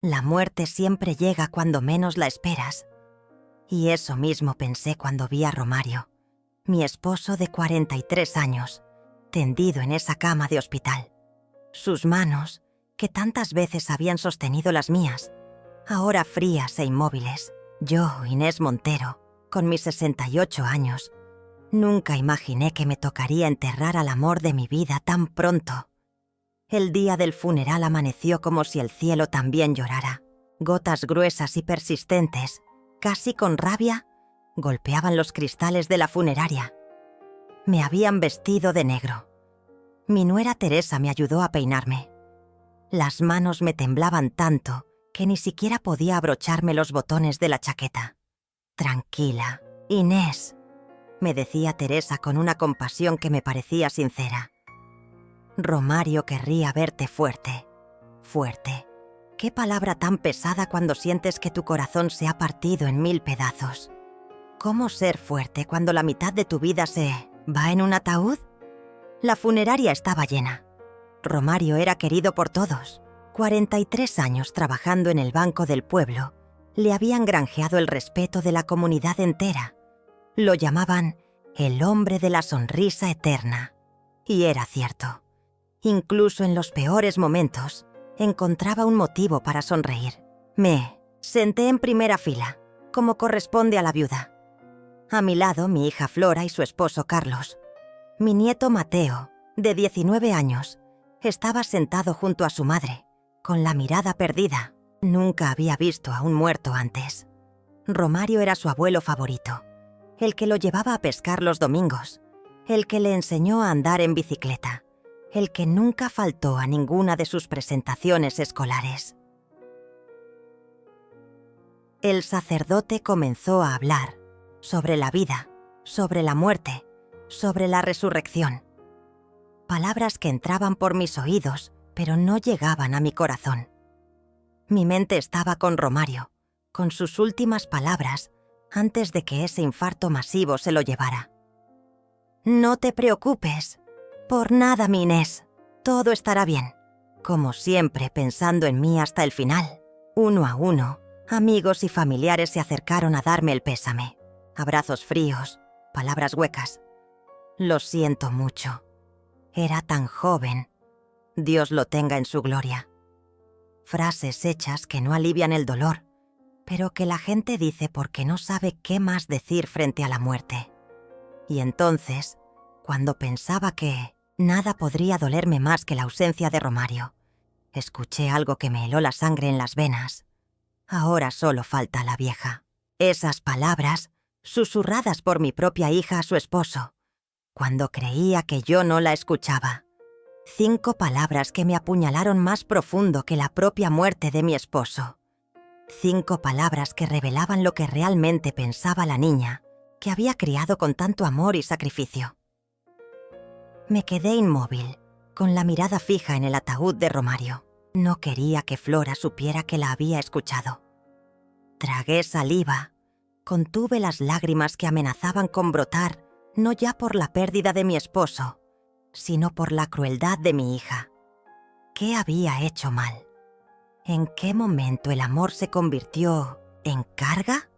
La muerte siempre llega cuando menos la esperas. Y eso mismo pensé cuando vi a Romario, mi esposo de 43 años, tendido en esa cama de hospital. Sus manos, que tantas veces habían sostenido las mías, ahora frías e inmóviles. Yo, Inés Montero, con mis 68 años, nunca imaginé que me tocaría enterrar al amor de mi vida tan pronto. El día del funeral amaneció como si el cielo también llorara. Gotas gruesas y persistentes, casi con rabia, golpeaban los cristales de la funeraria. Me habían vestido de negro. Mi nuera Teresa me ayudó a peinarme. Las manos me temblaban tanto que ni siquiera podía abrocharme los botones de la chaqueta. «Tranquila, Inés», me decía Teresa con una compasión que me parecía sincera. «Romario querría verte fuerte, fuerte». Qué palabra tan pesada cuando sientes que tu corazón se ha partido en 1000 pedazos. ¿Cómo ser fuerte cuando la mitad de tu vida se va en un ataúd? La funeraria estaba llena. Romario era querido por todos. 43 años trabajando en el Banco del Pueblo le habían granjeado el respeto de la comunidad entera. Lo llamaban el hombre de la sonrisa eterna. Y era cierto. Incluso en los peores momentos, encontraba un motivo para sonreír. Me senté en primera fila, como corresponde a la viuda. A mi lado, mi hija Flora y su esposo Carlos. Mi nieto Mateo, de 19 años, estaba sentado junto a su madre, con la mirada perdida. Nunca había visto a un muerto antes. Romario era su abuelo favorito, el que lo llevaba a pescar los domingos, el que le enseñó a andar en bicicleta, el que nunca faltó a ninguna de sus presentaciones escolares. El sacerdote comenzó a hablar sobre la vida, sobre la muerte, sobre la resurrección. Palabras que entraban por mis oídos, pero no llegaban a mi corazón. Mi mente estaba con Romario, con sus últimas palabras, antes de que ese infarto masivo se lo llevara. «No te preocupes. Por nada, mi Inés. Todo estará bien». Como siempre, pensando en mí hasta el final. Uno a uno, amigos y familiares se acercaron a darme el pésame. Abrazos fríos, palabras huecas. «Lo siento mucho. Era tan joven. Dios lo tenga en su gloria». Frases hechas que no alivian el dolor, pero que la gente dice porque no sabe qué más decir frente a la muerte. Y entonces, cuando pensaba que nada podría dolerme más que la ausencia de Romario, escuché algo que me heló la sangre en las venas. Ahora solo falta la vieja. Esas palabras, susurradas por mi propia hija a su esposo, cuando creía que yo no la escuchaba. 5 palabras que me apuñalaron más profundo que la propia muerte de mi esposo. 5 palabras que revelaban lo que realmente pensaba la niña, que había criado con tanto amor y sacrificio. Me quedé inmóvil, con la mirada fija en el ataúd de Romario. No quería que Flora supiera que la había escuchado. Tragué saliva, contuve las lágrimas que amenazaban con brotar, no ya por la pérdida de mi esposo, sino por la crueldad de mi hija. ¿Qué había hecho mal? ¿En qué momento el amor se convirtió en carga?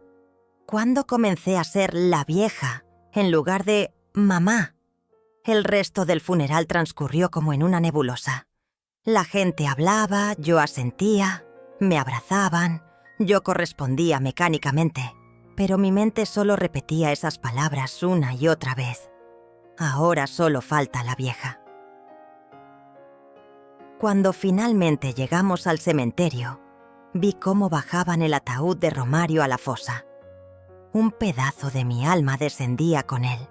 ¿Cuándo comencé a ser la vieja en lugar de mamá? El resto del funeral transcurrió como en una nebulosa. La gente hablaba, yo asentía, me abrazaban, yo correspondía mecánicamente, pero mi mente solo repetía esas palabras una y otra vez. Ahora solo falta la vieja. Cuando finalmente llegamos al cementerio, vi cómo bajaban el ataúd de Romario a la fosa. Un pedazo de mi alma descendía con él.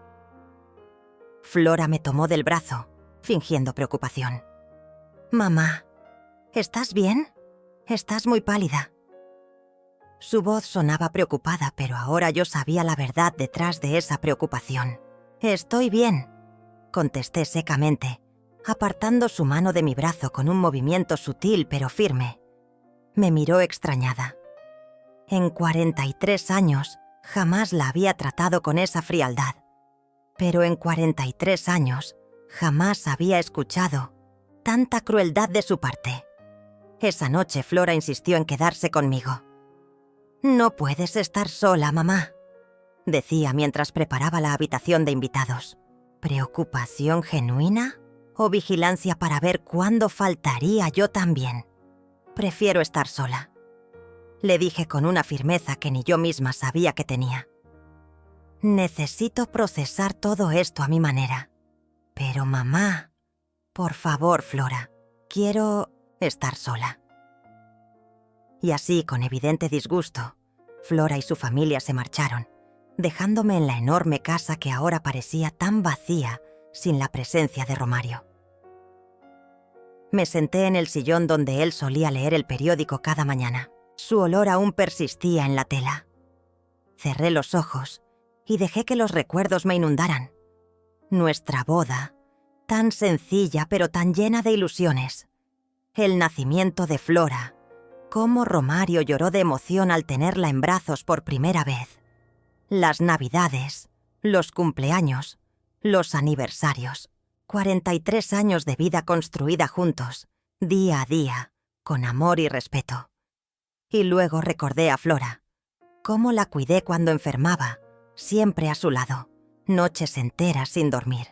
Flora me tomó del brazo, fingiendo preocupación. «Mamá, ¿estás bien? Estás muy pálida». Su voz sonaba preocupada, pero ahora yo sabía la verdad detrás de esa preocupación. «Estoy bien», contesté secamente, apartando su mano de mi brazo con un movimiento sutil pero firme. Me miró extrañada. En 43 años jamás la había tratado con esa frialdad, pero en 43 años jamás había escuchado tanta crueldad de su parte. Esa noche Flora insistió en quedarse conmigo. «No puedes estar sola, mamá», decía mientras preparaba la habitación de invitados. ¿Preocupación genuina o vigilancia para ver cuándo faltaría yo también? Prefiero estar sola, le dije con una firmeza que ni yo misma sabía que tenía. Necesito procesar todo esto a mi manera. Pero mamá, por favor, Flora, quiero estar sola. Y así, con evidente disgusto, Flora y su familia se marcharon, dejándome en la enorme casa que ahora parecía tan vacía sin la presencia de Romario. Me senté en el sillón donde él solía leer el periódico cada mañana. Su olor aún persistía en la tela. Cerré los ojos y dejé que los recuerdos me inundaran. Nuestra boda, tan sencilla pero tan llena de ilusiones. El nacimiento de Flora. Cómo Romario lloró de emoción al tenerla en brazos por primera vez. Las navidades, los cumpleaños, los aniversarios. 43 años de vida construida juntos, día a día, con amor y respeto. Y luego recordé a Flora. Cómo la cuidé cuando enfermaba, siempre a su lado, noches enteras sin dormir.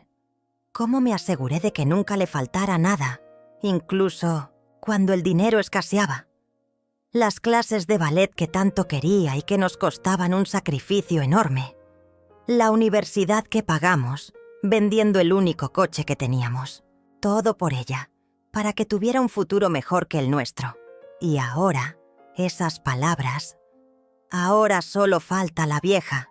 Cómo me aseguré de que nunca le faltara nada, incluso cuando el dinero escaseaba. Las clases de ballet que tanto quería y que nos costaban un sacrificio enorme. La universidad que pagamos, vendiendo el único coche que teníamos. Todo por ella, para que tuviera un futuro mejor que el nuestro. Y ahora, esas palabras. Ahora solo falta la vieja.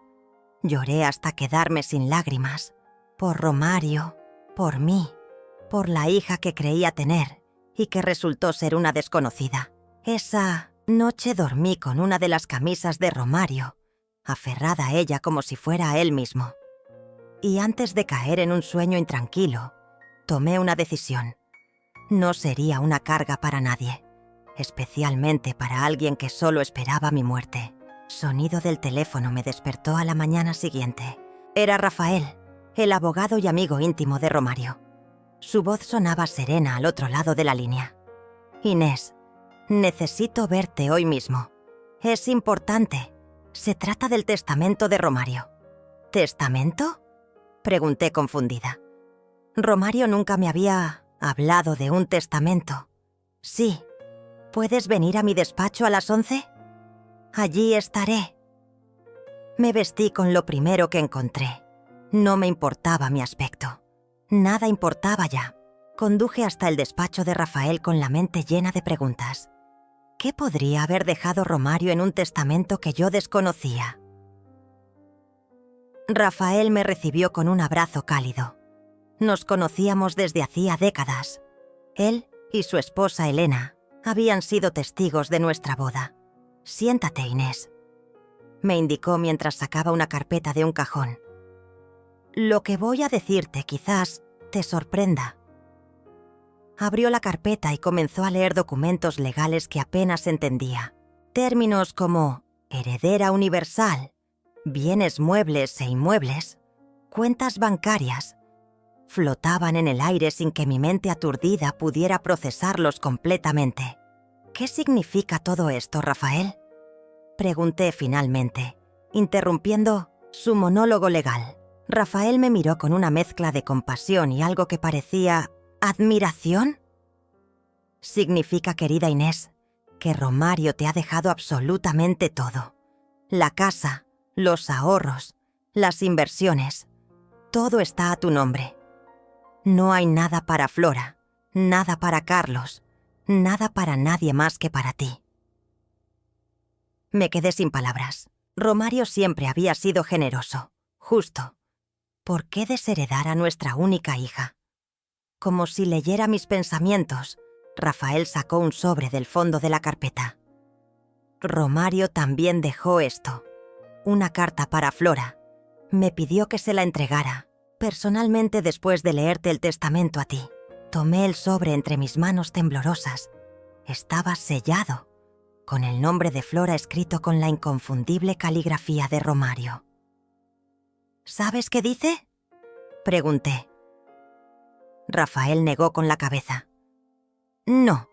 Lloré hasta quedarme sin lágrimas. Por Romario, por mí, por la hija que creía tener y que resultó ser una desconocida. Esa noche dormí con una de las camisas de Romario, aferrada a ella como si fuera a él mismo. Y antes de caer en un sueño intranquilo, tomé una decisión. No sería una carga para nadie, especialmente para alguien que solo esperaba mi muerte. Sonido del teléfono me despertó a la mañana siguiente. Era Rafael, el abogado y amigo íntimo de Romario. Su voz sonaba serena al otro lado de la línea. «Inés, necesito verte hoy mismo. Es importante. Se trata del testamento de Romario». «¿Testamento?», pregunté confundida. Romario nunca me había hablado de un testamento. «Sí. ¿Puedes venir a mi despacho a las 11? Allí estaré». Me vestí con lo primero que encontré. No me importaba mi aspecto. Nada importaba ya. Conduje hasta el despacho de Rafael con la mente llena de preguntas. ¿Qué podría haber dejado Romario en un testamento que yo desconocía? Rafael me recibió con un abrazo cálido. Nos conocíamos desde hacía décadas. Él y su esposa Elena habían sido testigos de nuestra boda. «Siéntate, Inés», me indicó mientras sacaba una carpeta de un cajón. «Lo que voy a decirte quizás te sorprenda». Abrió la carpeta y comenzó a leer documentos legales que apenas entendía. Términos como heredera universal, bienes muebles e inmuebles, cuentas bancarias, flotaban en el aire sin que mi mente aturdida pudiera procesarlos completamente. «¿Qué significa todo esto, Rafael?», pregunté finalmente, interrumpiendo su monólogo legal. Rafael me miró con una mezcla de compasión y algo que parecía ¿admiración? «Significa, querida Inés, que Romario te ha dejado absolutamente todo. La casa, los ahorros, las inversiones, todo está a tu nombre. No hay nada para Flora, nada para Carlos, nada para nadie más que para ti». Me quedé sin palabras. Romario siempre había sido generoso, justo. ¿Por qué desheredar a nuestra única hija? Como si leyera mis pensamientos, Rafael sacó un sobre del fondo de la carpeta. «Romario también dejó esto. Una carta para Flora. Me pidió que se la entregara, personalmente después de leerte el testamento a ti». Tomé el sobre entre mis manos temblorosas. Estaba sellado, con el nombre de Flora escrito con la inconfundible caligrafía de Romario. «¿Sabes qué dice?», pregunté. Rafael negó con la cabeza. «No,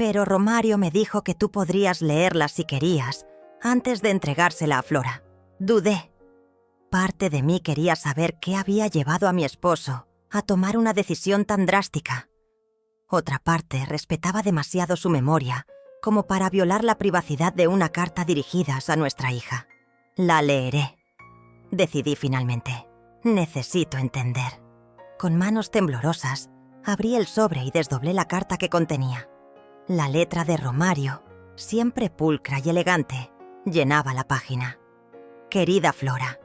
Pero Romario me dijo que tú podrías leerla si querías, antes de entregársela a Flora. Dudé. Parte de mí quería saber qué había llevado a mi esposo a tomar una decisión tan drástica. Otra parte respetaba demasiado su memoria como para violar la privacidad de una carta dirigida a nuestra hija. La leeré. Decidí finalmente. Necesito entender. Con manos temblorosas, abrí el sobre y desdoblé la carta que contenía. La letra de Romario, siempre pulcra y elegante, llenaba la página. Querida Flora,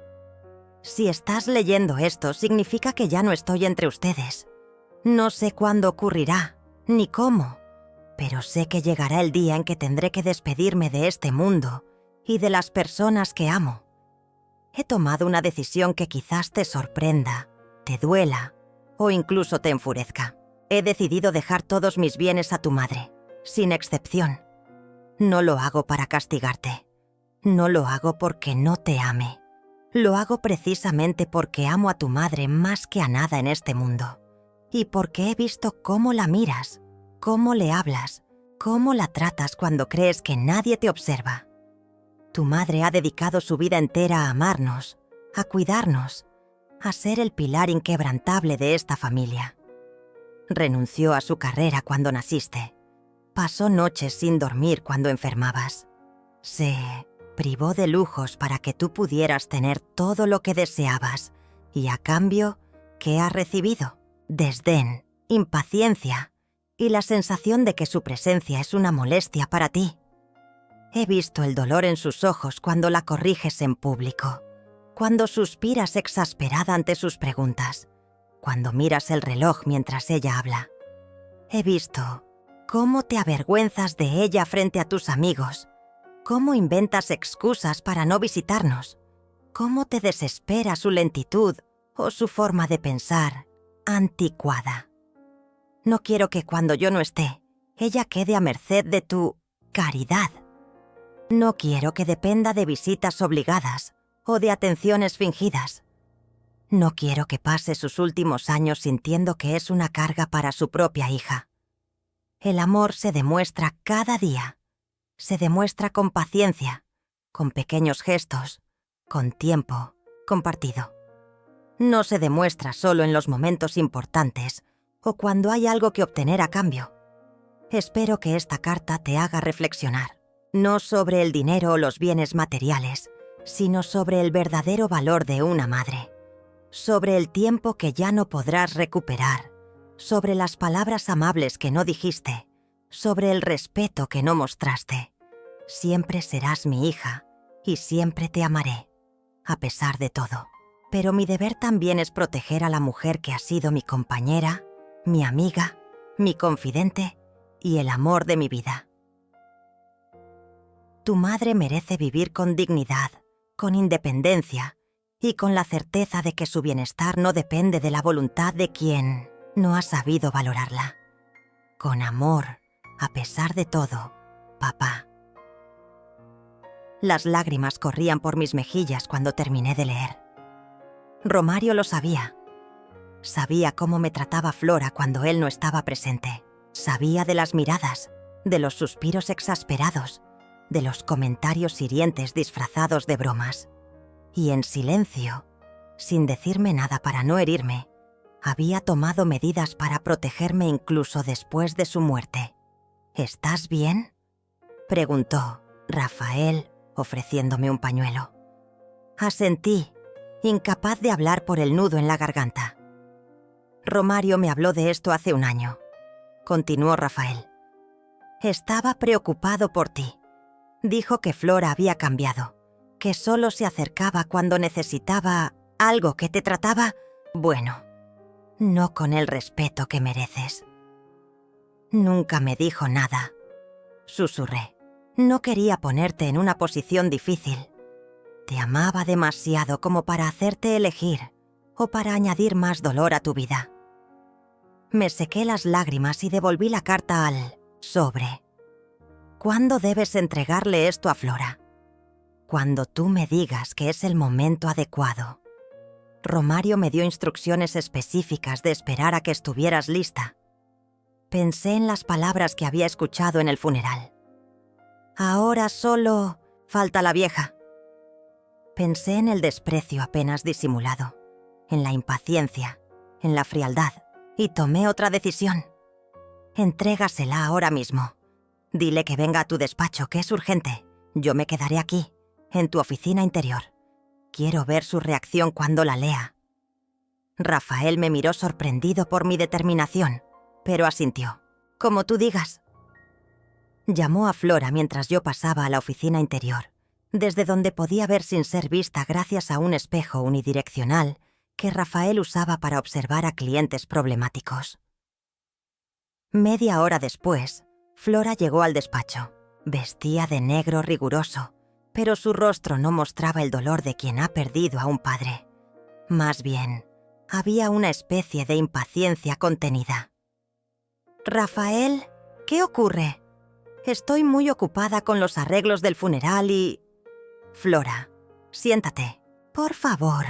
si estás leyendo esto, significa que ya no estoy entre ustedes. No sé cuándo ocurrirá, ni cómo, pero sé que llegará el día en que tendré que despedirme de este mundo y de las personas que amo. He tomado una decisión que quizás te sorprenda, te duela o incluso te enfurezca. He decidido dejar todos mis bienes a tu madre, sin excepción. No lo hago para castigarte. No lo hago porque no te ame. Lo hago precisamente porque amo a tu madre más que a nada en este mundo. Y porque he visto cómo la miras, cómo le hablas, cómo la tratas cuando crees que nadie te observa. Tu madre ha dedicado su vida entera a amarnos, a cuidarnos, a ser el pilar inquebrantable de esta familia. Renunció a su carrera cuando naciste. Pasó noches sin dormir cuando enfermabas. Se privó de lujos para que tú pudieras tener todo lo que deseabas. Y a cambio, ¿qué has recibido? Desdén, impaciencia y la sensación de que su presencia es una molestia para ti. He visto el dolor en sus ojos cuando la corriges en público, cuando suspiras exasperada ante sus preguntas, cuando miras el reloj mientras ella habla. He visto cómo te avergüenzas de ella frente a tus amigos, cómo inventas excusas para no visitarnos, cómo te desespera su lentitud o su forma de pensar anticuada. No quiero que cuando yo no esté, ella quede a merced de tu caridad. No quiero que dependa de visitas obligadas o de atenciones fingidas. No quiero que pase sus últimos años sintiendo que es una carga para su propia hija. El amor se demuestra cada día. Se demuestra con paciencia, con pequeños gestos, con tiempo compartido. No se demuestra solo en los momentos importantes o cuando hay algo que obtener a cambio. Espero que esta carta te haga reflexionar, no sobre el dinero o los bienes materiales, sino sobre el verdadero valor de una madre, sobre el tiempo que ya no podrás recuperar, sobre las palabras amables que no dijiste, sobre el respeto que no mostraste. Siempre serás mi hija y siempre te amaré, a pesar de todo. Pero mi deber también es proteger a la mujer que ha sido mi compañera, mi amiga, mi confidente y el amor de mi vida. Tu madre merece vivir con dignidad, con independencia y con la certeza de que su bienestar no depende de la voluntad de quien no ha sabido valorarla. Con amor, a pesar de todo, papá. Las lágrimas corrían por mis mejillas cuando terminé de leer. Romario lo sabía. Sabía cómo me trataba Flora cuando él no estaba presente. Sabía de las miradas, de los suspiros exasperados, de los comentarios hirientes disfrazados de bromas. Y en silencio, sin decirme nada para no herirme, había tomado medidas para protegerme incluso después de su muerte. ¿Estás bien?, preguntó Rafael, ofreciéndome un pañuelo. Asentí, incapaz de hablar por el nudo en la garganta. Romario me habló de esto hace un año, continuó Rafael. Estaba preocupado por ti. Dijo que Flora había cambiado, que solo se acercaba cuando necesitaba algo, que te trataba, bueno, no con el respeto que mereces. Nunca me dijo nada, susurré. No quería ponerte en una posición difícil. Te amaba demasiado como para hacerte elegir o para añadir más dolor a tu vida. Me sequé las lágrimas y devolví la carta al sobre. ¿Cuándo debes entregarle esto a Flora? Cuando tú me digas que es el momento adecuado. Romario me dio instrucciones específicas de esperar a que estuvieras lista. Pensé en las palabras que había escuchado en el funeral. Ahora solo falta la vieja. Pensé en el desprecio apenas disimulado, en la impaciencia, en la frialdad, y tomé otra decisión. Entrégasela ahora mismo. Dile que venga a tu despacho, que es urgente. Yo me quedaré aquí, en tu oficina interior. Quiero ver su reacción cuando la lea. Rafael me miró sorprendido por mi determinación, pero asintió. Como tú digas. Llamó a Flora mientras yo pasaba a la oficina interior, desde donde podía ver sin ser vista gracias a un espejo unidireccional que Rafael usaba para observar a clientes problemáticos. Media hora después, Flora llegó al despacho. Vestía de negro riguroso, pero su rostro no mostraba el dolor de quien ha perdido a un padre. Más bien, había una especie de impaciencia contenida. «Rafael, ¿qué ocurre? Estoy muy ocupada con los arreglos del funeral y...» «Flora, siéntate, por favor»,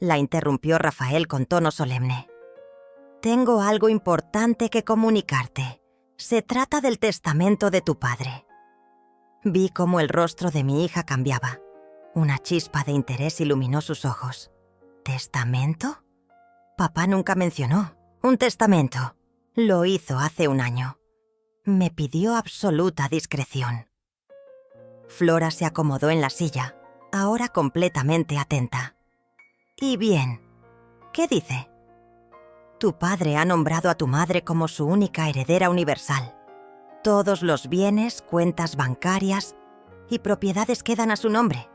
la interrumpió Rafael con tono solemne. «Tengo algo importante que comunicarte. Se trata del testamento de tu padre». Vi cómo el rostro de mi hija cambiaba. Una chispa de interés iluminó sus ojos. ¿Testamento? Papá nunca mencionó un testamento. Lo hizo hace un año. Me pidió absoluta discreción. Flora se acomodó en la silla, ahora completamente atenta. «Y bien, ¿qué dice?» «Tu padre ha nombrado a tu madre como su única heredera universal. Todos los bienes, cuentas bancarias y propiedades quedan a su nombre».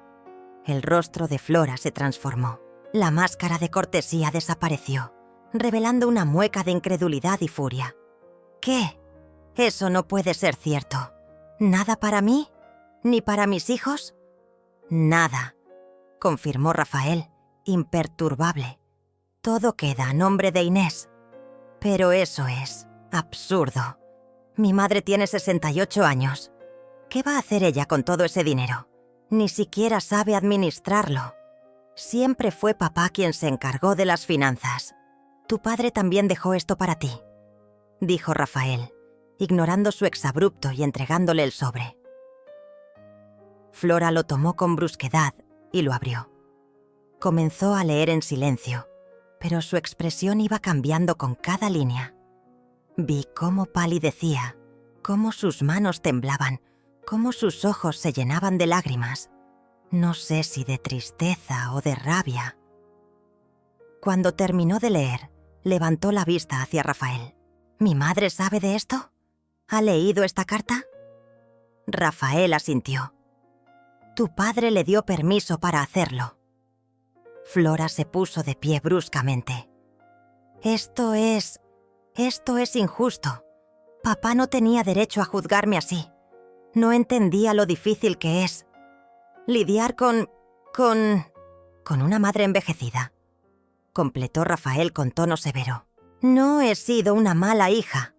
El rostro de Flora se transformó. La máscara de cortesía desapareció, revelando una mueca de incredulidad y furia. «¿Qué? Eso no puede ser cierto. ¿Nada para mí? ¿Ni para mis hijos?» «Nada», confirmó Rafael, imperturbable. «Todo queda a nombre de Inés». «Pero eso es absurdo. Mi madre tiene 68 años. ¿Qué va a hacer ella con todo ese dinero? Ni siquiera sabe administrarlo. Siempre fue papá quien se encargó de las finanzas. Tu padre también dejó esto para ti», dijo Rafael, ignorando su exabrupto y entregándole el sobre. Flora lo tomó con brusquedad y lo abrió. Comenzó a leer en silencio, pero su expresión iba cambiando con cada línea. Vi cómo palidecía, cómo sus manos temblaban, cómo sus ojos se llenaban de lágrimas. No sé si de tristeza o de rabia. Cuando terminó de leer, levantó la vista hacia Rafael. ¿Mi madre sabe de esto? ¿Ha leído esta carta? Rafael asintió. Tu padre le dio permiso para hacerlo. Flora se puso de pie bruscamente. Esto es injusto. Papá no tenía derecho a juzgarme así. No entendía lo difícil que es lidiar con una madre envejecida. Completó Rafael con tono severo. No he sido una mala hija,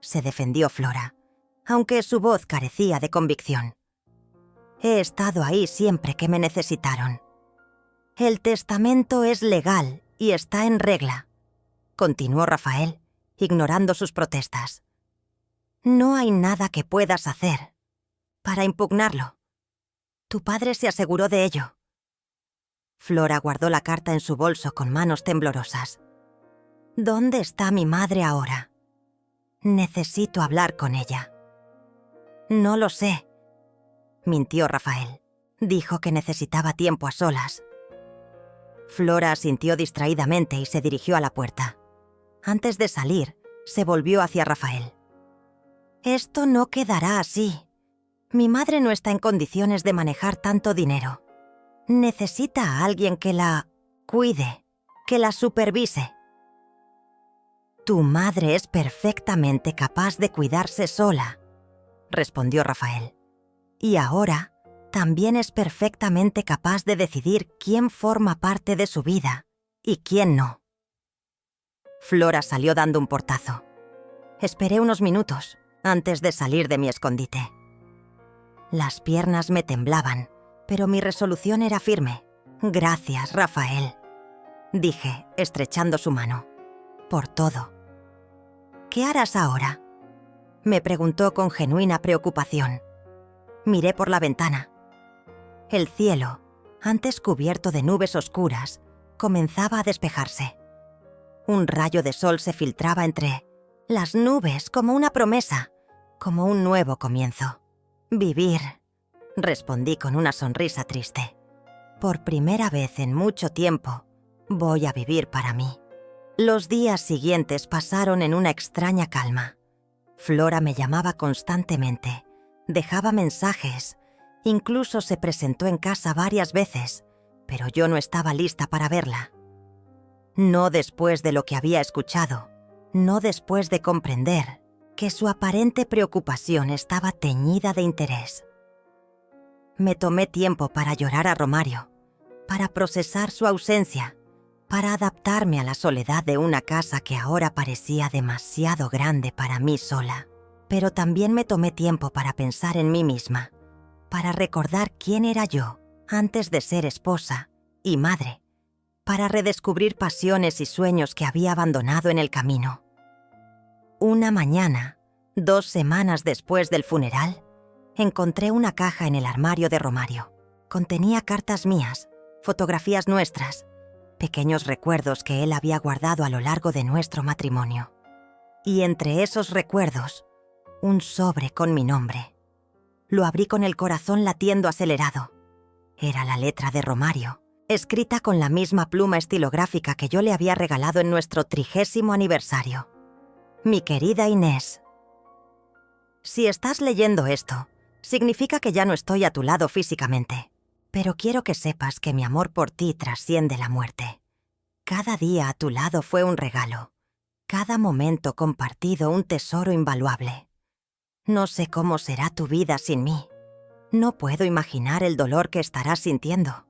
se defendió Flora, aunque su voz carecía de convicción. He estado ahí siempre que me necesitaron. El testamento es legal y está en regla, continuó Rafael, ignorando sus protestas. No hay nada que puedas hacer para impugnarlo. Tu padre se aseguró de ello. Flora guardó la carta en su bolso con manos temblorosas. ¿Dónde está mi madre ahora? Necesito hablar con ella. No lo sé, mintió Rafael. Dijo que necesitaba tiempo a solas. Flora asintió distraídamente y se dirigió a la puerta. Antes de salir, se volvió hacia Rafael. Esto no quedará así. Mi madre no está en condiciones de manejar tanto dinero. Necesita a alguien que la cuide, que la supervise. Tu madre es perfectamente capaz de cuidarse sola, respondió Rafael. Y ahora también es perfectamente capaz de decidir quién forma parte de su vida y quién no. Flora salió dando un portazo. Esperé unos minutos antes de salir de mi escondite. Las piernas me temblaban, pero mi resolución era firme. Gracias, Rafael, dije, estrechando su mano. Por todo. ¿Qué harás ahora?», me preguntó con genuina preocupación. Miré por la ventana. El cielo, antes cubierto de nubes oscuras, comenzaba a despejarse. Un rayo de sol se filtraba entre las nubes como una promesa, como un nuevo comienzo. «Vivir», respondí con una sonrisa triste. «Por primera vez en mucho tiempo, voy a vivir para mí». Los días siguientes pasaron en una extraña calma. Flora me llamaba constantemente, dejaba mensajes, incluso se presentó en casa varias veces, pero yo no estaba lista para verla. No después de lo que había escuchado, no después de comprender que su aparente preocupación estaba teñida de interés. Me tomé tiempo para llorar a Romario, para procesar su ausencia, para adaptarme a la soledad de una casa que ahora parecía demasiado grande para mí sola. Pero también me tomé tiempo para pensar en mí misma, para recordar quién era yo antes de ser esposa y madre, para redescubrir pasiones y sueños que había abandonado en el camino. Una mañana, 2 semanas después del funeral, encontré una caja en el armario de Romario. Contenía cartas mías, fotografías nuestras, pequeños recuerdos que él había guardado a lo largo de nuestro matrimonio. Y entre esos recuerdos, un sobre con mi nombre. Lo abrí con el corazón latiendo acelerado. Era la letra de Romario, escrita con la misma pluma estilográfica que yo le había regalado en nuestro 30º aniversario. «Mi querida Inés, si estás leyendo esto, significa que ya no estoy a tu lado físicamente, pero quiero que sepas que mi amor por ti trasciende la muerte. Cada día a tu lado fue un regalo, cada momento compartido un tesoro invaluable. No sé cómo será tu vida sin mí. No puedo imaginar el dolor que estarás sintiendo,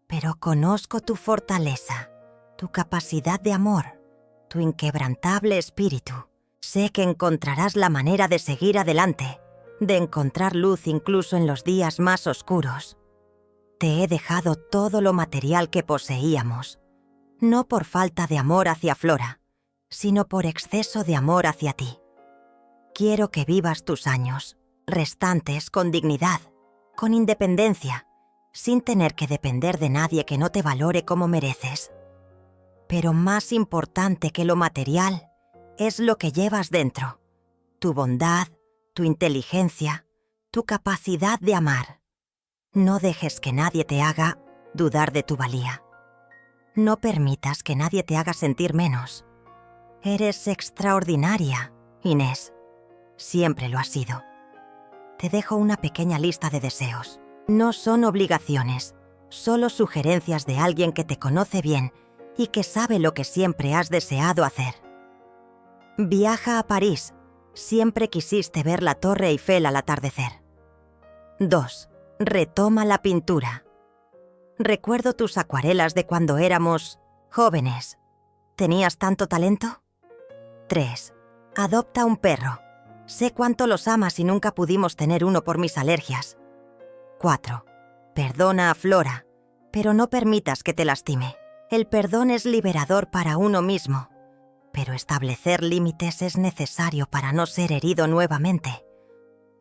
pero conozco tu fortaleza, tu capacidad de amor, tu inquebrantable espíritu. Sé que encontrarás la manera de seguir adelante, de encontrar luz incluso en los días más oscuros. Te he dejado todo lo material que poseíamos, no por falta de amor hacia Flora, sino por exceso de amor hacia ti. Quiero que vivas tus años restantes con dignidad, con independencia, sin tener que depender de nadie que no te valore como mereces. Pero más importante que lo material es lo que llevas dentro, tu bondad, tu inteligencia, tu capacidad de amar. No dejes que nadie te haga dudar de tu valía. No permitas que nadie te haga sentir menos. Eres extraordinaria, Inés. Siempre lo has sido. Te dejo una pequeña lista de deseos. No son obligaciones, solo sugerencias de alguien que te conoce bien y que sabe lo que siempre has deseado hacer. Viaja a París. Siempre quisiste ver la Torre Eiffel al atardecer. 2. Retoma la pintura. Recuerdo tus acuarelas de cuando éramos jóvenes. ¿Tenías tanto talento? 3. Adopta un perro. Sé cuánto los amas y nunca pudimos tener uno por mis alergias. 4. Perdona a Flora, pero no permitas que te lastime. El perdón es liberador para uno mismo, pero establecer límites es necesario para no ser herido nuevamente.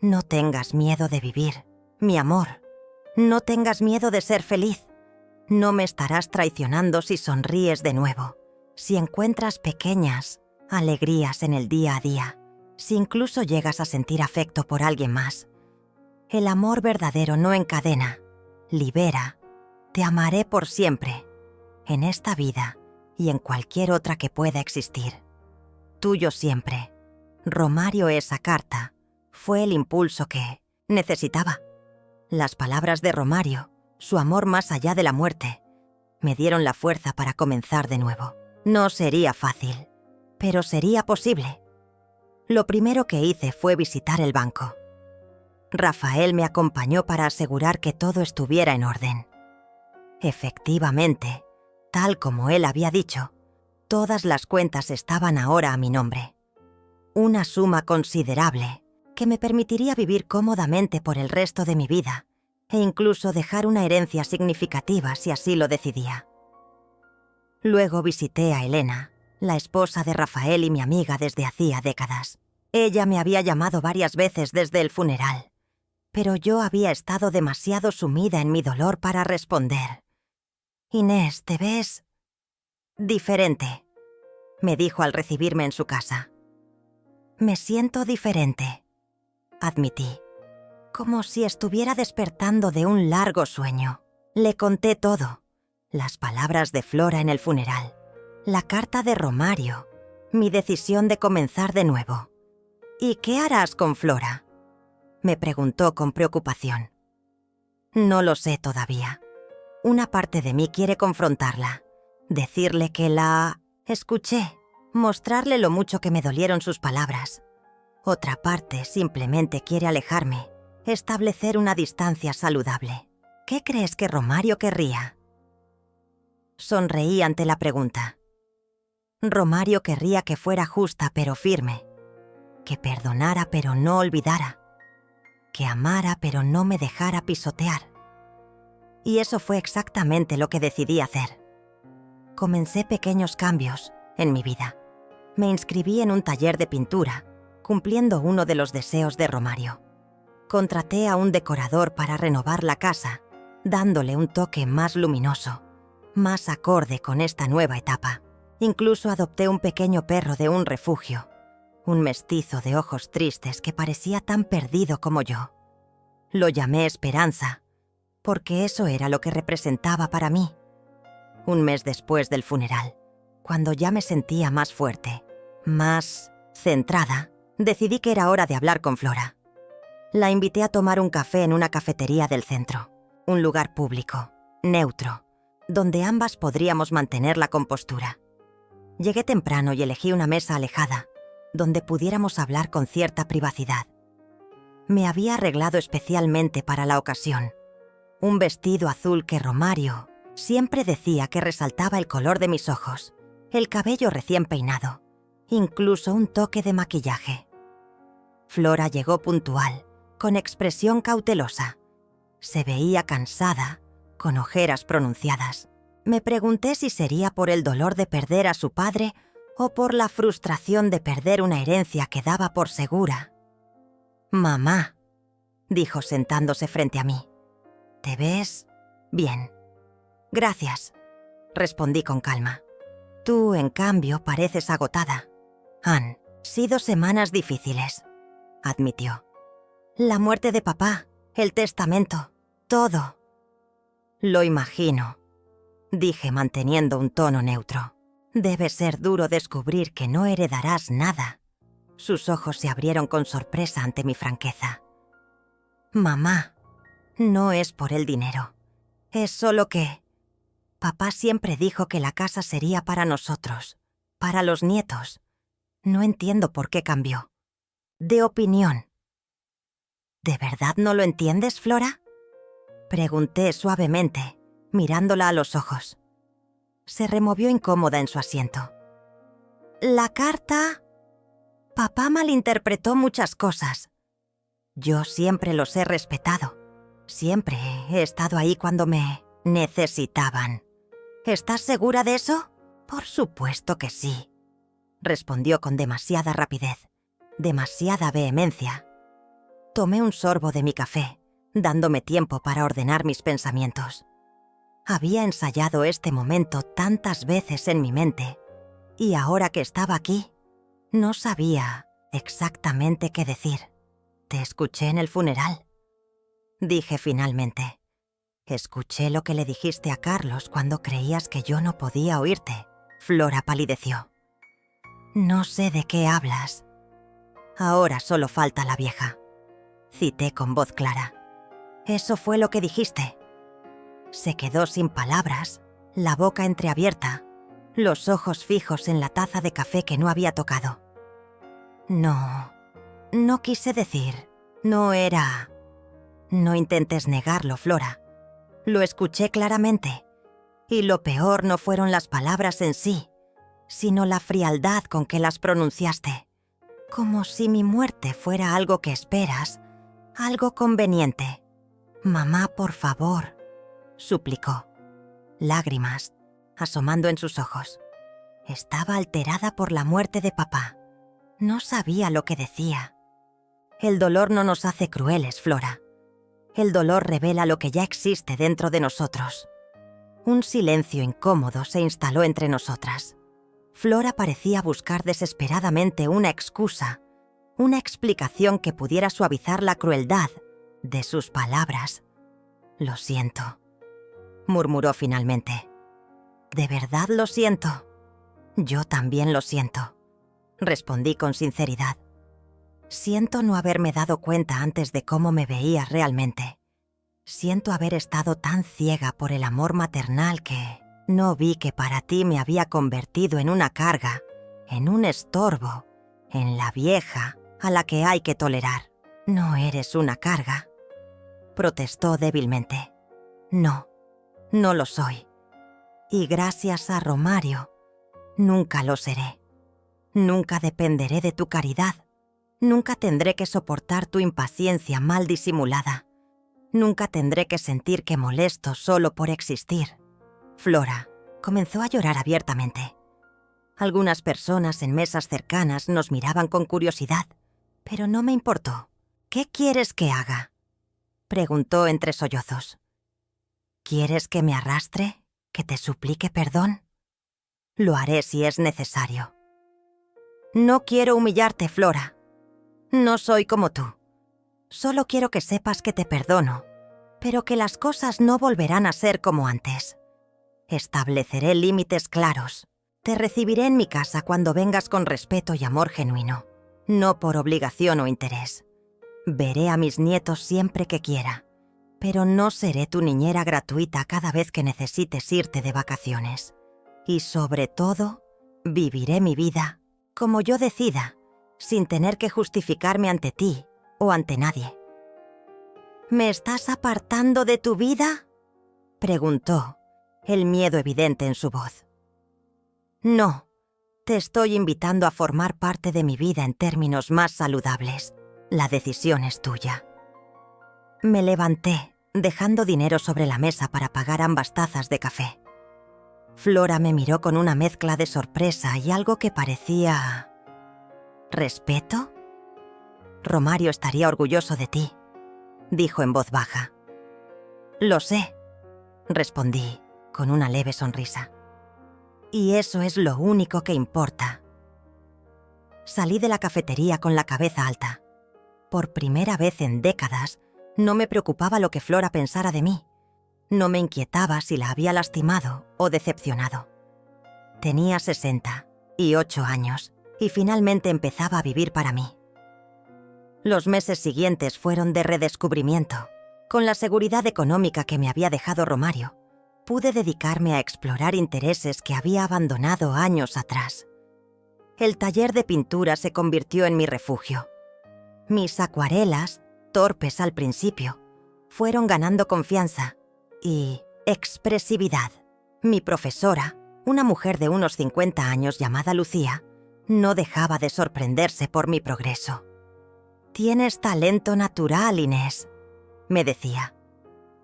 No tengas miedo de vivir, mi amor. No tengas miedo de ser feliz. No me estarás traicionando si sonríes de nuevo, si encuentras pequeñas alegrías en el día a día, si incluso llegas a sentir afecto por alguien más. El amor verdadero no encadena, libera. Te amaré por siempre, en esta vida y en cualquier otra que pueda existir. Tuyo siempre. Romario. Esa carta fue el impulso que necesitaba. Las palabras de Romario, su amor más allá de la muerte, me dieron la fuerza para comenzar de nuevo. No sería fácil, pero sería posible. Lo primero que hice fue visitar el banco. Rafael me acompañó para asegurar que todo estuviera en orden. Efectivamente, tal como él había dicho, todas las cuentas estaban ahora a mi nombre. Una suma considerable que me permitiría vivir cómodamente por el resto de mi vida e incluso dejar una herencia significativa si así lo decidía. Luego visité a Elena, la esposa de Rafael y mi amiga desde hacía décadas. Ella me había llamado varias veces desde el funeral, pero yo había estado demasiado sumida en mi dolor para responder. «Inés, ¿te ves diferente?», me dijo al recibirme en su casa. «Me siento diferente», admití, como si estuviera despertando de un largo sueño. Le conté todo: las palabras de Flora en el funeral, la carta de Romario, mi decisión de comenzar de nuevo. «¿Y qué harás con Flora?», me preguntó con preocupación. «No lo sé todavía. Una parte de mí quiere confrontarla, decirle que la escuché, mostrarle lo mucho que me dolieron sus palabras. Otra parte simplemente quiere alejarme, establecer una distancia saludable. ¿Qué crees que Romario querría?». Sonreí ante la pregunta. Romario querría que fuera justa pero firme, que perdonara pero no olvidara, que amara pero no me dejara pisotear. Y eso fue exactamente lo que decidí hacer. Comencé pequeños cambios en mi vida. Me inscribí en un taller de pintura, cumpliendo uno de los deseos de Romario. Contraté a un decorador para renovar la casa, dándole un toque más luminoso, más acorde con esta nueva etapa. Incluso adopté un pequeño perro de un refugio, un mestizo de ojos tristes que parecía tan perdido como yo. Lo llamé Esperanza, porque eso era lo que representaba para mí. Un mes después del funeral, cuando ya me sentía más fuerte, más centrada, decidí que era hora de hablar con Flora. La invité a tomar un café en una cafetería del centro, un lugar público, neutro, donde ambas podríamos mantener la compostura. Llegué temprano y elegí una mesa alejada, donde pudiéramos hablar con cierta privacidad. Me había arreglado especialmente para la ocasión. Un vestido azul que Romario siempre decía que resaltaba el color de mis ojos, el cabello recién peinado, incluso un toque de maquillaje. Flora llegó puntual, con expresión cautelosa. Se veía cansada, con ojeras pronunciadas. Me pregunté si sería por el dolor de perder a su padre o por la frustración de perder una herencia que daba por segura. «Mamá», dijo sentándose frente a mí, «¿te ves bien?» «Gracias», respondí con calma. «Tú, en cambio, pareces agotada». «Han sido semanas difíciles», admitió. «La muerte de papá, el testamento, todo». «Lo imagino», dije manteniendo un tono neutro. «Debe ser duro descubrir que no heredarás nada». Sus ojos se abrieron con sorpresa ante mi franqueza. «Mamá, no es por el dinero. Es solo que papá siempre dijo que la casa sería para nosotros, para los nietos. No entiendo por qué cambió de opinión». «¿De verdad no lo entiendes, Flora?», pregunté suavemente, mirándola a los ojos. Se removió incómoda en su asiento. «La carta... Papá malinterpretó muchas cosas. Yo siempre los he respetado. Siempre he estado ahí cuando me necesitaban. ¿Estás segura de eso?». «Por supuesto que sí», respondió con demasiada rapidez, demasiada vehemencia. Tomé un sorbo de mi café, dándome tiempo para ordenar mis pensamientos. Había ensayado este momento tantas veces en mi mente, y ahora que estaba aquí, no sabía exactamente qué decir. «Te escuché en el funeral», dije finalmente. «Escuché lo que le dijiste a Carlos cuando creías que yo no podía oírte». Flora palideció. «No sé de qué hablas». «Ahora solo falta la vieja», cité con voz clara. «Eso fue lo que dijiste». Se quedó sin palabras, la boca entreabierta, los ojos fijos en la taza de café que no había tocado. No quise decir, no era... No intentes negarlo, Flora. Lo escuché claramente. Y lo peor no fueron las palabras en sí, sino la frialdad con que las pronunciaste. Como si mi muerte fuera algo que esperas, algo conveniente. «Mamá, por favor», suplicó, lágrimas asomando en sus ojos. Estaba alterada por la muerte de papá. No sabía lo que decía. El dolor no nos hace crueles, Flora. El dolor revela lo que ya existe dentro de nosotros. Un silencio incómodo se instaló entre nosotras. Flora parecía buscar desesperadamente una excusa, una explicación que pudiera suavizar la crueldad de sus palabras. «Lo siento», murmuró finalmente. «¿De verdad lo siento?» «Yo también lo siento», respondí con sinceridad. «Siento no haberme dado cuenta antes de cómo me veía realmente. Siento haber estado tan ciega por el amor maternal que no vi que para ti me había convertido en una carga, en un estorbo, en la vieja a la que hay que tolerar. No eres una carga», protestó débilmente. «No, no lo soy. Y gracias a Romario, nunca lo seré. Nunca dependeré de tu caridad. Nunca tendré que soportar tu impaciencia mal disimulada. Nunca tendré que sentir que molesto solo por existir». Flora comenzó a llorar abiertamente. Algunas personas en mesas cercanas nos miraban con curiosidad, pero no me importó. «¿Qué quieres que haga?», preguntó entre sollozos. «¿Quieres que me arrastre? ¿Que te suplique perdón? Lo haré si es necesario». «No quiero humillarte, Flora. No soy como tú. Solo quiero que sepas que te perdono, pero que las cosas no volverán a ser como antes. Estableceré límites claros. Te recibiré en mi casa cuando vengas con respeto y amor genuino, no por obligación o interés. Veré a mis nietos siempre que quiera, pero no seré tu niñera gratuita cada vez que necesites irte de vacaciones. Y sobre todo, viviré mi vida como yo decida, sin tener que justificarme ante ti o ante nadie». «¿Me estás apartando de tu vida?», preguntó, el miedo evidente en su voz. «No, te estoy invitando a formar parte de mi vida en términos más saludables. La decisión es tuya». Me levanté, dejando dinero sobre la mesa para pagar ambas tazas de café. Flora me miró con una mezcla de sorpresa y algo que parecía... ¿respeto? «Romario estaría orgulloso de ti», dijo en voz baja. «Lo sé», respondí con una leve sonrisa. «Y eso es lo único que importa». Salí de la cafetería con la cabeza alta. Por primera vez en décadas, no me preocupaba lo que Flora pensara de mí. No me inquietaba si la había lastimado o decepcionado. Tenía 68 años y finalmente empezaba a vivir para mí. Los meses siguientes fueron de redescubrimiento. Con la seguridad económica que me había dejado Romario, pude dedicarme a explorar intereses que había abandonado años atrás. El taller de pintura se convirtió en mi refugio. Mis acuarelas, torpes al principio, fueron ganando confianza y expresividad. Mi profesora, una mujer de unos 50 años llamada Lucía, no dejaba de sorprenderse por mi progreso. «Tienes talento natural, Inés», me decía.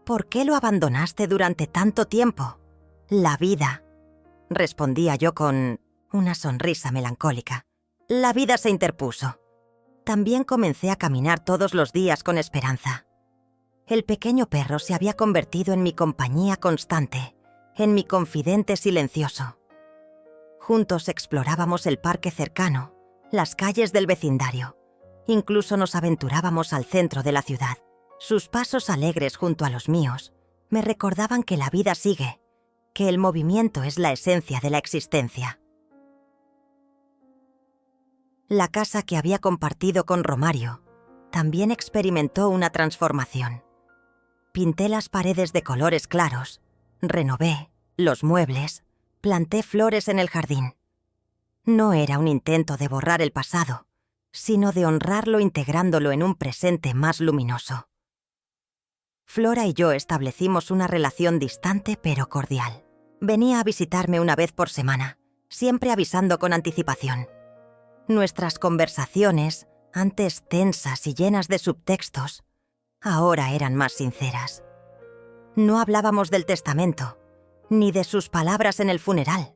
«¿Por qué lo abandonaste durante tanto tiempo?». «La vida», respondía yo con una sonrisa melancólica. «La vida se interpuso». También comencé a caminar todos los días con esperanza. El pequeño perro se había convertido en mi compañía constante, en mi confidente silencioso. Juntos explorábamos el parque cercano, las calles del vecindario. Incluso nos aventurábamos al centro de la ciudad. Sus pasos alegres junto a los míos me recordaban que la vida sigue, que el movimiento es la esencia de la existencia. La casa que había compartido con Romario también experimentó una transformación. Pinté las paredes de colores claros, renové los muebles, planté flores en el jardín. No era un intento de borrar el pasado, sino de honrarlo integrándolo en un presente más luminoso. Flora y yo establecimos una relación distante pero cordial. Venía a visitarme una vez por semana, siempre avisando con anticipación. Nuestras conversaciones, antes tensas y llenas de subtextos, ahora eran más sinceras. No hablábamos del testamento, ni de sus palabras en el funeral.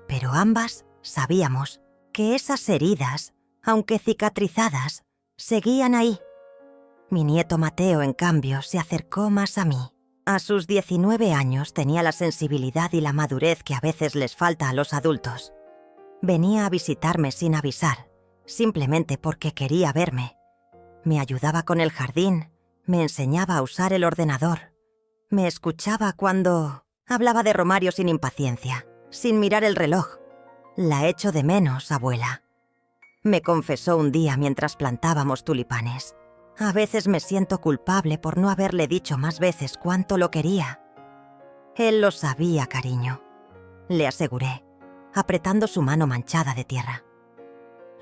Pero ambas sabíamos que esas heridas, aunque cicatrizadas, seguían ahí. Mi nieto Mateo, en cambio, se acercó más a mí. A sus 19 años tenía la sensibilidad y la madurez que a veces les falta a los adultos. Venía a visitarme sin avisar, simplemente porque quería verme. Me ayudaba con el jardín, me enseñaba a usar el ordenador. Me escuchaba cuando hablaba de Romario sin impaciencia, sin mirar el reloj. La echo de menos, abuela. Me confesó un día mientras plantábamos tulipanes. A veces me siento culpable por no haberle dicho más veces cuánto lo quería. Él lo sabía, cariño, le aseguré, apretando su mano manchada de tierra.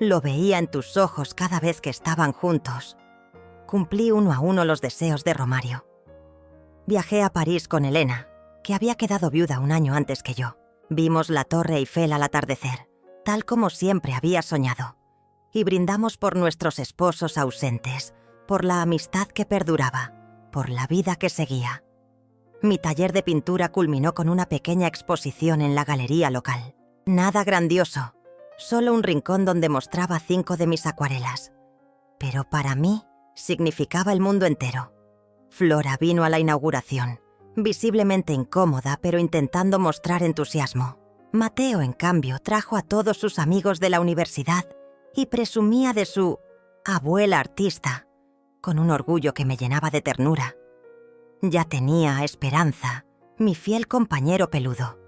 Lo veía en tus ojos cada vez que estaban juntos. Cumplí uno a uno los deseos de Romario. Viajé a París con Elena, que había quedado viuda un año antes que yo. Vimos la Torre Eiffel al atardecer, tal como siempre había soñado, y brindamos por nuestros esposos ausentes, por la amistad que perduraba, por la vida que seguía. Mi taller de pintura culminó con una pequeña exposición en la galería local. Nada grandioso, solo un rincón donde mostraba 5 de mis acuarelas. Pero para mí significaba el mundo entero. Flora vino a la inauguración, visiblemente incómoda, pero intentando mostrar entusiasmo. Mateo, en cambio, trajo a todos sus amigos de la universidad y presumía de su abuela artista, con un orgullo que me llenaba de ternura. Ya tenía a Esperanza, mi fiel compañero peludo.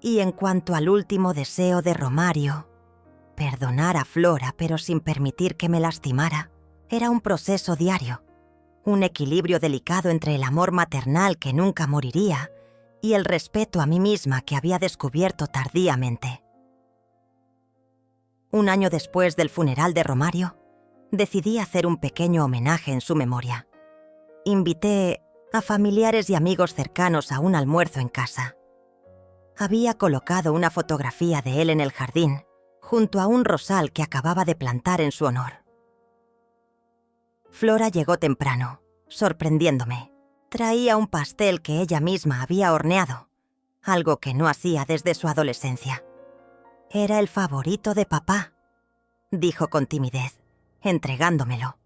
Y en cuanto al último deseo de Romario, perdonar a Flora pero sin permitir que me lastimara, era un proceso diario. Un equilibrio delicado entre el amor maternal que nunca moriría y el respeto a mí misma que había descubierto tardíamente. Un año después del funeral de Romario, decidí hacer un pequeño homenaje en su memoria. Invité a familiares y amigos cercanos a un almuerzo en casa. Había colocado una fotografía de él en el jardín, junto a un rosal que acababa de plantar en su honor. Flora llegó temprano, sorprendiéndome. Traía un pastel que ella misma había horneado, algo que no hacía desde su adolescencia. Era el favorito de papá, dijo con timidez, entregándomelo.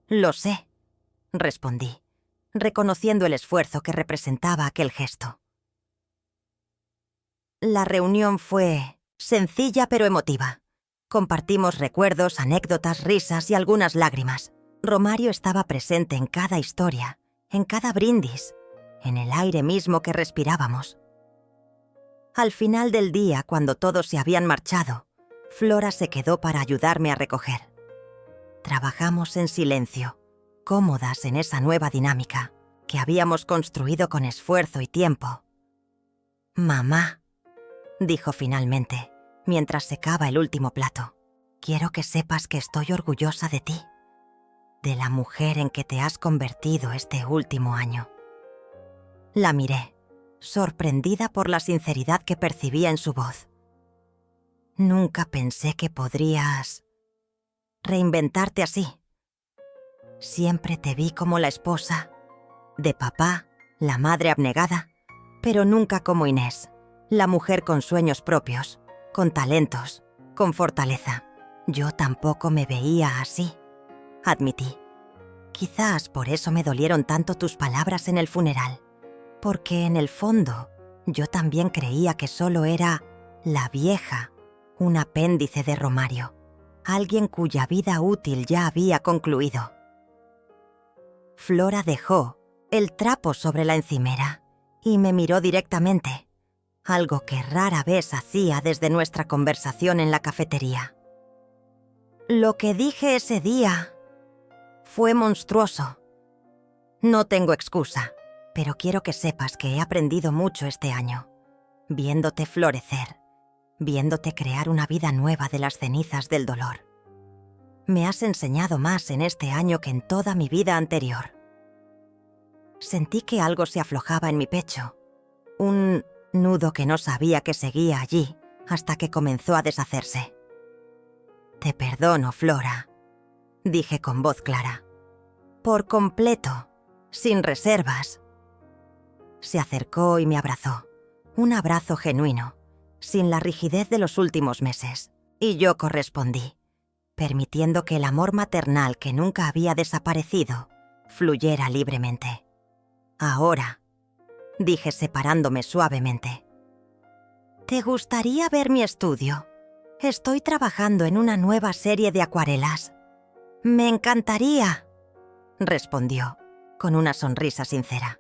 Lo sé, respondí, reconociendo el esfuerzo que representaba aquel gesto. La reunión fue sencilla pero emotiva. Compartimos recuerdos, anécdotas, risas y algunas lágrimas. Romario estaba presente en cada historia, en cada brindis, en el aire mismo que respirábamos. Al final del día, cuando todos se habían marchado, Flora se quedó para ayudarme a recoger. Trabajamos en silencio, cómodas en esa nueva dinámica que habíamos construido con esfuerzo y tiempo. «Mamá», dijo finalmente, mientras secaba el último plato, «quiero que sepas que estoy orgullosa de ti, de la mujer en que te has convertido este último año». La miré, sorprendida por la sinceridad que percibía en su voz. «Nunca pensé que podrías reinventarte así. Siempre te vi como la esposa de papá, la madre abnegada, pero nunca como Inés, la mujer con sueños propios, con talentos, con fortaleza. Yo tampoco me veía así», admití. «Quizás por eso me dolieron tanto tus palabras en el funeral, porque en el fondo yo también creía que solo era la vieja, un apéndice de Romario, alguien cuya vida útil ya había concluido». Flora dejó el trapo sobre la encimera y me miró directamente, algo que rara vez hacía desde nuestra conversación en la cafetería. «Lo que dije ese día fue monstruoso. No tengo excusa, pero quiero que sepas que he aprendido mucho este año, viéndote florecer, viéndote crear una vida nueva de las cenizas del dolor. Me has enseñado más en este año que en toda mi vida anterior». Sentí que algo se aflojaba en mi pecho, un nudo que no sabía que seguía allí hasta que comenzó a deshacerse. «Te perdono, Flora», dije con voz clara. «Por completo, sin reservas». Se acercó y me abrazó, un abrazo genuino, sin la rigidez de los últimos meses, y yo correspondí, permitiendo que el amor maternal que nunca había desaparecido fluyera libremente. Ahora, dije separándome suavemente. ¿Te gustaría ver mi estudio? Estoy trabajando en una nueva serie de acuarelas. Me encantaría, respondió, con una sonrisa sincera.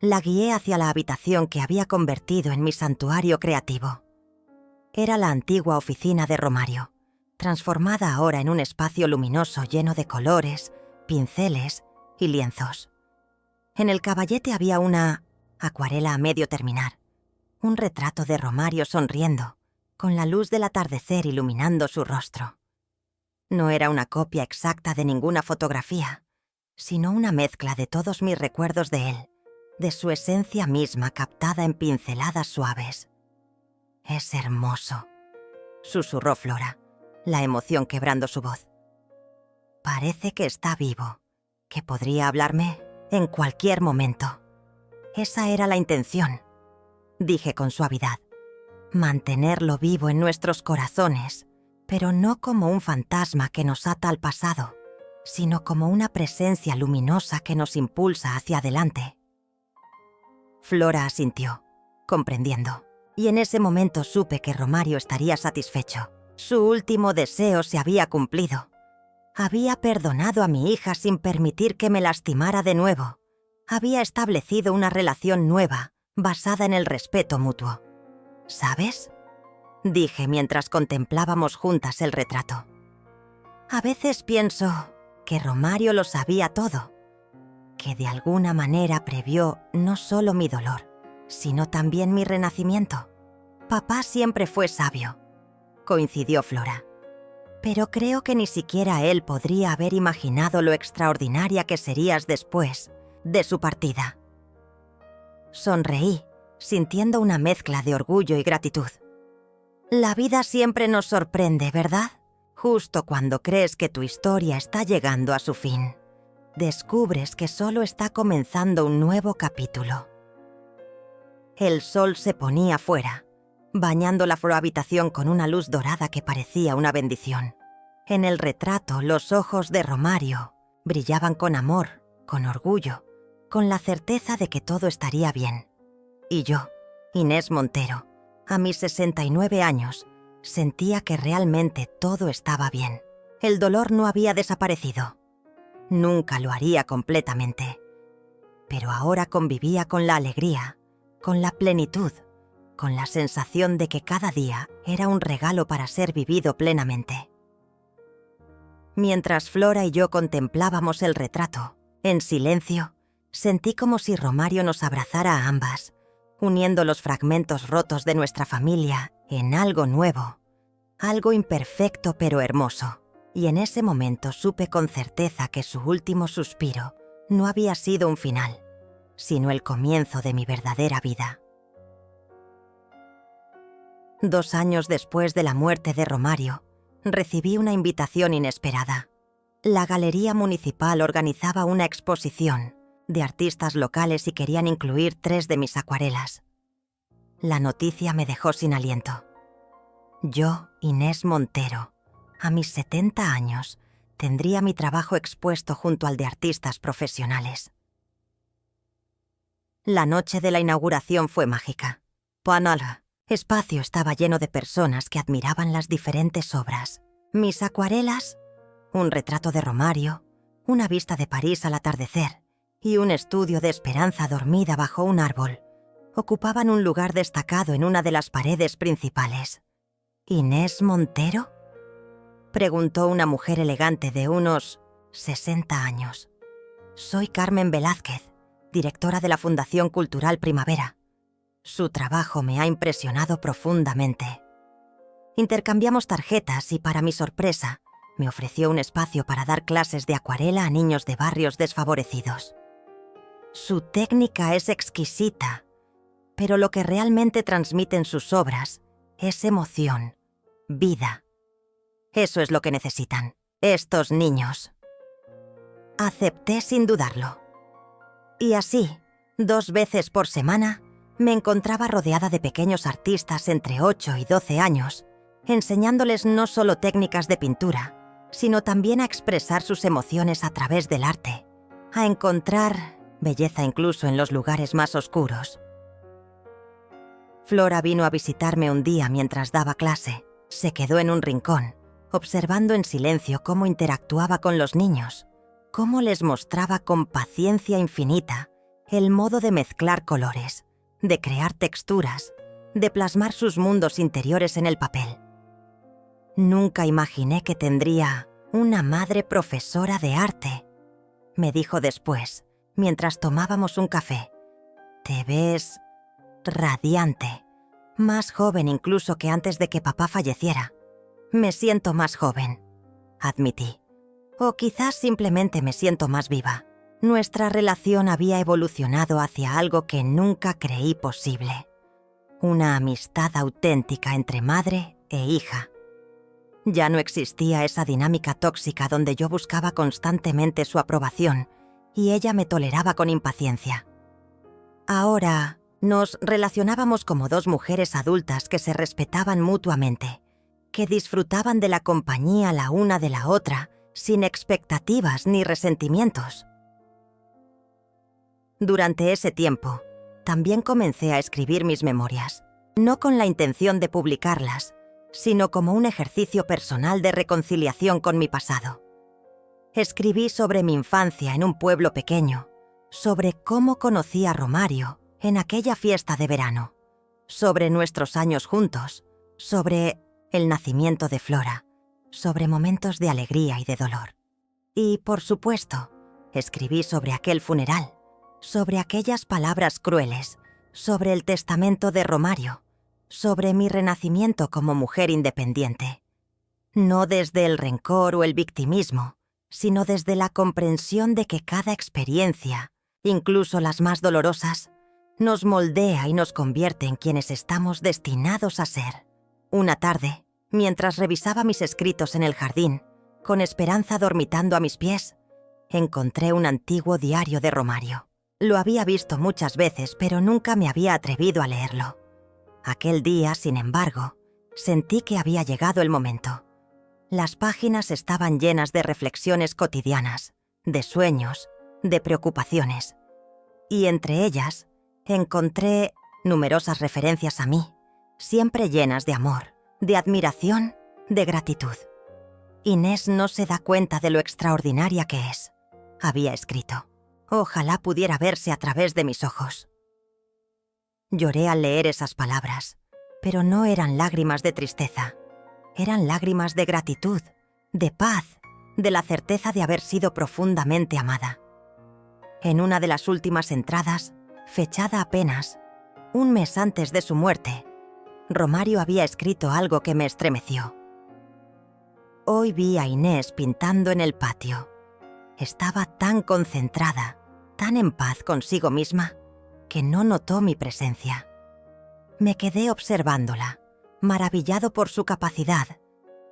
La guié hacia la habitación que había convertido en mi santuario creativo. Era la antigua oficina de Romario, transformada ahora en un espacio luminoso lleno de colores, pinceles y lienzos. En el caballete había una acuarela a medio terminar, un retrato de Romario sonriendo, con la luz del atardecer iluminando su rostro. No era una copia exacta de ninguna fotografía, sino una mezcla de todos mis recuerdos de él, de su esencia misma captada en pinceladas suaves. «Es hermoso», susurró Flora, la emoción quebrando su voz. «Parece que está vivo, que podría hablarme en cualquier momento». Esa era la intención, dije con suavidad. Mantenerlo vivo en nuestros corazones, pero no como un fantasma que nos ata al pasado, sino como una presencia luminosa que nos impulsa hacia adelante. Flora asintió, comprendiendo, y en ese momento supe que Romario estaría satisfecho. Su último deseo se había cumplido. Había perdonado a mi hija sin permitir que me lastimara de nuevo. Había establecido una relación nueva, basada en el respeto mutuo. ¿Sabes?, dije mientras contemplábamos juntas el retrato. A veces pienso que Romario lo sabía todo, que de alguna manera previó no solo mi dolor, sino también mi renacimiento. Papá siempre fue sabio, coincidió Flora, pero creo que ni siquiera él podría haber imaginado lo extraordinaria que serías después de su partida. Sonreí, sintiendo una mezcla de orgullo y gratitud. La vida siempre nos sorprende, ¿verdad? Justo cuando crees que tu historia está llegando a su fin, descubres que solo está comenzando un nuevo capítulo. El sol se ponía fuera, bañando la habitación con una luz dorada que parecía una bendición. En el retrato, los ojos de Romario brillaban con amor, con orgullo, con la certeza de que todo estaría bien. Y yo, Inés Montero, a mis 69 años, sentía que realmente todo estaba bien. El dolor no había desaparecido. Nunca lo haría completamente. Pero ahora convivía con la alegría, con la plenitud, con la sensación de que cada día era un regalo para ser vivido plenamente. Mientras Flora y yo contemplábamos el retrato, en silencio, sentí como si Romario nos abrazara a ambas, uniendo los fragmentos rotos de nuestra familia en algo nuevo, algo imperfecto pero hermoso. Y en ese momento supe con certeza que su último suspiro no había sido un final, sino el comienzo de mi verdadera vida. 2 años después de la muerte de Romario, recibí una invitación inesperada. La Galería Municipal organizaba una exposición de artistas locales y querían incluir 3 de mis acuarelas. La noticia me dejó sin aliento. Yo, Inés Montero, a mis 70 años, tendría mi trabajo expuesto junto al de artistas profesionales. La noche de la inauguración fue mágica. El espacio estaba lleno de personas que admiraban las diferentes obras. Mis acuarelas, un retrato de Romario, una vista de París al atardecer y un estudio de Esperanza dormida bajo un árbol ocupaban un lugar destacado en una de las paredes principales. ¿Inés Montero?, preguntó una mujer elegante de unos 60 años. Soy Carmen Velázquez, directora de la Fundación Cultural Primavera. Su trabajo me ha impresionado profundamente. Intercambiamos tarjetas y, para mi sorpresa, me ofreció un espacio para dar clases de acuarela a niños de barrios desfavorecidos. Su técnica es exquisita, pero lo que realmente transmiten sus obras es emoción, vida. Eso es lo que necesitan estos niños. Acepté sin dudarlo. Y así, 2 veces por semana, Me encontraba rodeada de pequeños artistas entre 8 y 12 años, enseñándoles no solo técnicas de pintura, sino también a expresar sus emociones a través del arte, a encontrar belleza incluso en los lugares más oscuros. Flora vino a visitarme un día mientras daba clase. Se quedó en un rincón, observando en silencio cómo interactuaba con los niños, cómo les mostraba con paciencia infinita el modo de mezclar colores, de crear texturas, de plasmar sus mundos interiores en el papel. Nunca imaginé que tendría una madre profesora de arte, me dijo después, mientras tomábamos un café. Te ves radiante, más joven incluso que antes de que papá falleciera. Me siento más joven, admití. O quizás simplemente me siento más viva. Nuestra relación había evolucionado hacia algo que nunca creí posible. Una amistad auténtica entre madre e hija. Ya no existía esa dinámica tóxica donde yo buscaba constantemente su aprobación y ella me toleraba con impaciencia. Ahora nos relacionábamos como dos mujeres adultas que se respetaban mutuamente, que disfrutaban de la compañía la una de la otra, sin expectativas ni resentimientos. Durante ese tiempo, también comencé a escribir mis memorias, no con la intención de publicarlas, sino como un ejercicio personal de reconciliación con mi pasado. Escribí sobre mi infancia en un pueblo pequeño, sobre cómo conocí a Romario en aquella fiesta de verano, sobre nuestros años juntos, sobre el nacimiento de Flora, sobre momentos de alegría y de dolor. Y, por supuesto, escribí sobre aquel funeral, sobre aquellas palabras crueles, sobre el testamento de Romario, sobre mi renacimiento como mujer independiente. No desde el rencor o el victimismo, sino desde la comprensión de que cada experiencia, incluso las más dolorosas, nos moldea y nos convierte en quienes estamos destinados a ser. Una tarde, mientras revisaba mis escritos en el jardín, con Esperanza dormitando a mis pies, encontré un antiguo diario de Romario. Lo había visto muchas veces, pero nunca me había atrevido a leerlo. Aquel día, sin embargo, sentí que había llegado el momento. Las páginas estaban llenas de reflexiones cotidianas, de sueños, de preocupaciones. Y entre ellas, encontré numerosas referencias a mí, siempre llenas de amor, de admiración, de gratitud. Inés no se da cuenta de lo extraordinaria que es, había escrito. Ojalá pudiera verse a través de mis ojos. Lloré al leer esas palabras, pero no eran lágrimas de tristeza. Eran lágrimas de gratitud, de paz, de la certeza de haber sido profundamente amada. En una de las últimas entradas, fechada apenas un mes antes de su muerte, Romario había escrito algo que me estremeció. Hoy vi a Inés pintando en el patio. Estaba tan concentrada, tan en paz consigo misma, que no notó mi presencia. Me quedé observándola, maravillado por su capacidad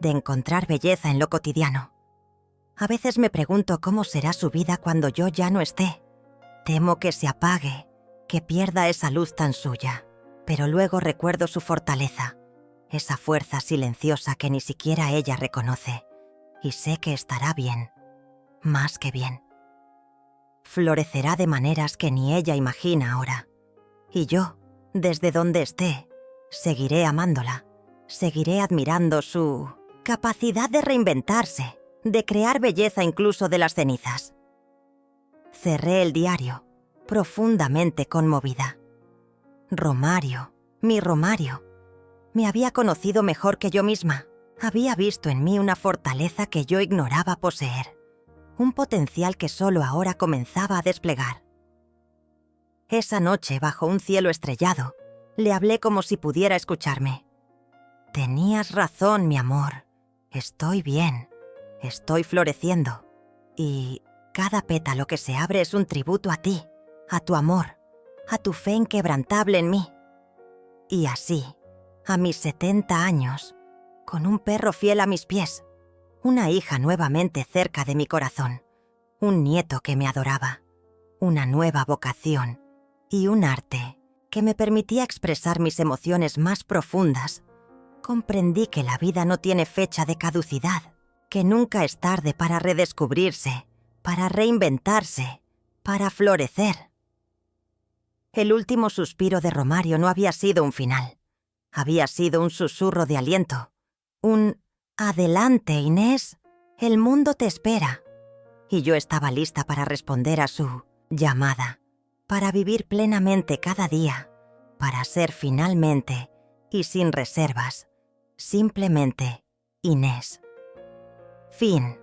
de encontrar belleza en lo cotidiano. A veces me pregunto cómo será su vida cuando yo ya no esté. Temo que se apague, que pierda esa luz tan suya, pero luego recuerdo su fortaleza, esa fuerza silenciosa que ni siquiera ella reconoce, y sé que estará bien, más que bien. Florecerá de maneras que ni ella imagina ahora. Y yo, desde donde esté, seguiré amándola, seguiré admirando su capacidad de reinventarse, de crear belleza incluso de las cenizas. Cerré el diario, profundamente conmovida. Romario, mi Romario, me había conocido mejor que yo misma. Había visto en mí una fortaleza que yo ignoraba poseer. Un potencial que solo ahora comenzaba a desplegar. Esa noche, bajo un cielo estrellado, le hablé como si pudiera escucharme. Tenías razón, mi amor. Estoy bien. Estoy floreciendo. Y cada pétalo que se abre es un tributo a ti, a tu amor, a tu fe inquebrantable en mí. Y así, a mis 70 años, con un perro fiel a mis pies, una hija nuevamente cerca de mi corazón, un nieto que me adoraba, una nueva vocación y un arte que me permitía expresar mis emociones más profundas, comprendí que la vida no tiene fecha de caducidad, que nunca es tarde para redescubrirse, para reinventarse, para florecer. El último suspiro de Romario no había sido un final. Había sido un susurro de aliento. Un «Adelante, Inés, el mundo te espera». Y yo estaba lista para responder a su llamada, para vivir plenamente cada día, para ser finalmente y sin reservas, simplemente Inés. Fin.